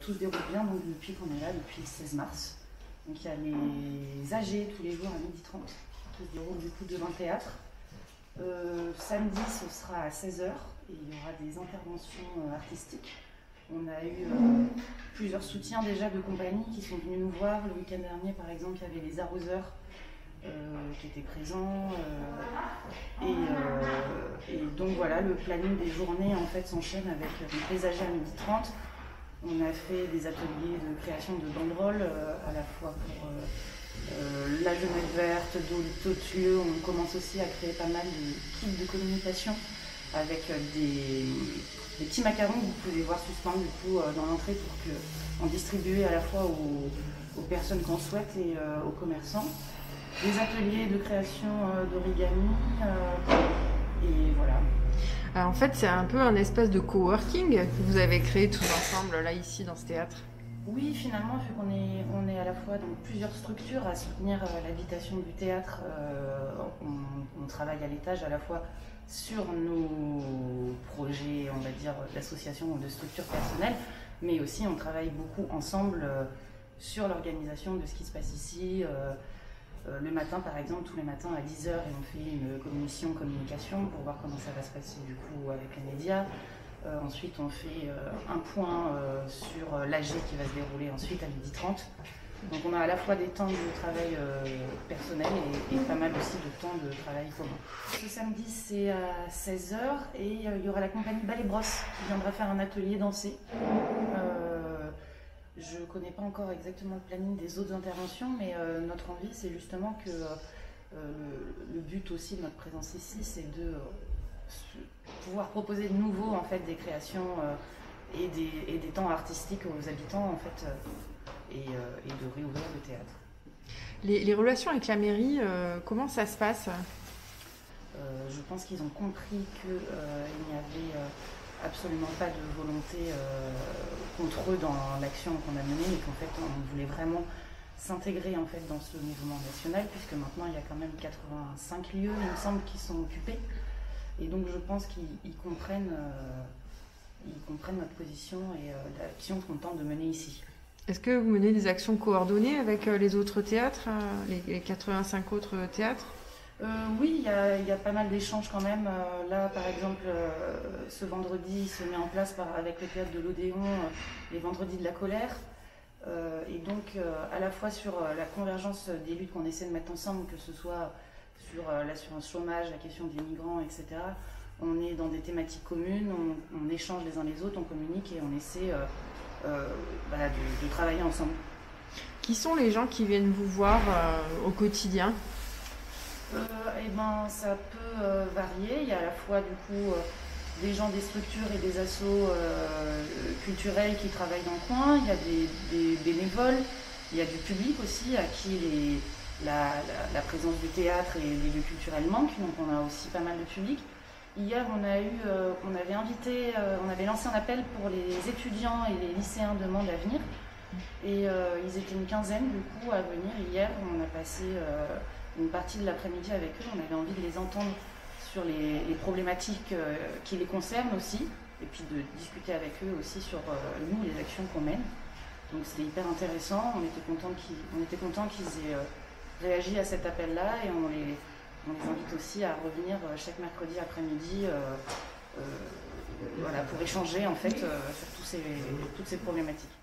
tout se déroule bien donc, depuis qu'on est là, depuis le 16 mars. Donc il y a les AG tous les jours à 12h30 qui se déroulent du coup devant le théâtre. Samedi, ce sera à 16h et il y aura des interventions artistiques. On a eu plusieurs soutiens déjà de compagnies qui sont venus nous voir. Le week-end dernier, par exemple, il y avait les arroseurs qui étaient présents. Et donc voilà, le planning des journées en fait s'enchaîne avec les AG à 12h30. On a fait des ateliers de création de banderoles à la fois pour la Genève verte, d'autres lieux. On commence aussi à créer pas mal de kits de communication avec des petits macarons que vous pouvez voir suspendus du coup, dans l'entrée pour en distribuer à la fois aux personnes qu'on souhaite et aux commerçants. Des ateliers de création d'origami et voilà. Alors en fait, c'est un peu un espace de coworking que vous avez créé tous ensemble là ici dans ce théâtre. Oui, finalement, vu qu'on est à la fois dans plusieurs structures à soutenir l'habitation du théâtre, on travaille à l'étage à la fois sur nos projets, on va dire, d'association ou de structures personnelles, mais aussi on travaille beaucoup ensemble sur l'organisation de ce qui se passe ici. Le matin, par exemple, tous les matins à 10h, et on fait une communication pour voir comment ça va se passer du coup avec les médias. Ensuite, on fait un point sur l'AG qui va se dérouler ensuite à 12h30. Donc on a à la fois des temps de travail personnel et pas mal aussi de temps de travail commun. Ce samedi, c'est à 16h et il y aura la compagnie Ballet Brosse qui viendra faire un atelier dansé. Je ne connais pas encore exactement le planning des autres interventions, mais notre envie, c'est justement que le but aussi de notre présence ici, c'est de pouvoir proposer de nouveau en fait, des créations et des temps artistiques aux habitants en fait, et de réouvrir le théâtre. Les relations avec la mairie, comment ça se passe ? Je pense qu'ils ont compris qu'il n'y avait absolument pas de volonté contre eux dans l'action qu'on a menée et qu'en fait on voulait vraiment s'intégrer en fait dans ce mouvement national puisque maintenant il y a quand même 85 lieux il me semble qui sont occupés et donc je pense qu'ils comprennent notre position et l'action qu'on tente de mener ici. Est-ce que vous menez des actions coordonnées avec les autres théâtres, les 85 autres théâtres ? Oui, il y a pas mal d'échanges quand même. Là, par exemple, ce vendredi, il se met en place avec le théâtre de l'Odéon les vendredis de la colère. Et donc, à la fois sur la convergence des luttes qu'on essaie de mettre ensemble, que ce soit sur l'assurance chômage, la question des migrants, etc. On est dans des thématiques communes, on échange les uns les autres, on communique et on essaie de travailler ensemble. Qui sont les gens qui viennent vous voir au quotidien ? Ça peut varier. Il y a à la fois du coup des gens des structures et des assos culturels qui travaillent dans le coin. Il y a des bénévoles. Il y a du public aussi à qui la présence du théâtre et des lieux culturels manquent. Donc on a aussi pas mal de public. Hier on avait lancé un appel pour les étudiants et les lycéens de Mende à venir. Et ils étaient une quinzaine du coup à venir. Hier on a passé une partie de l'après-midi avec eux, on avait envie de les entendre sur les problématiques qui les concernent aussi, et puis de discuter avec eux aussi sur nous, les actions qu'on mène. Donc c'était hyper intéressant, on était contents qu'ils aient réagi à cet appel-là, et on les invite aussi à revenir chaque mercredi après-midi pour échanger en fait, sur toutes ces problématiques.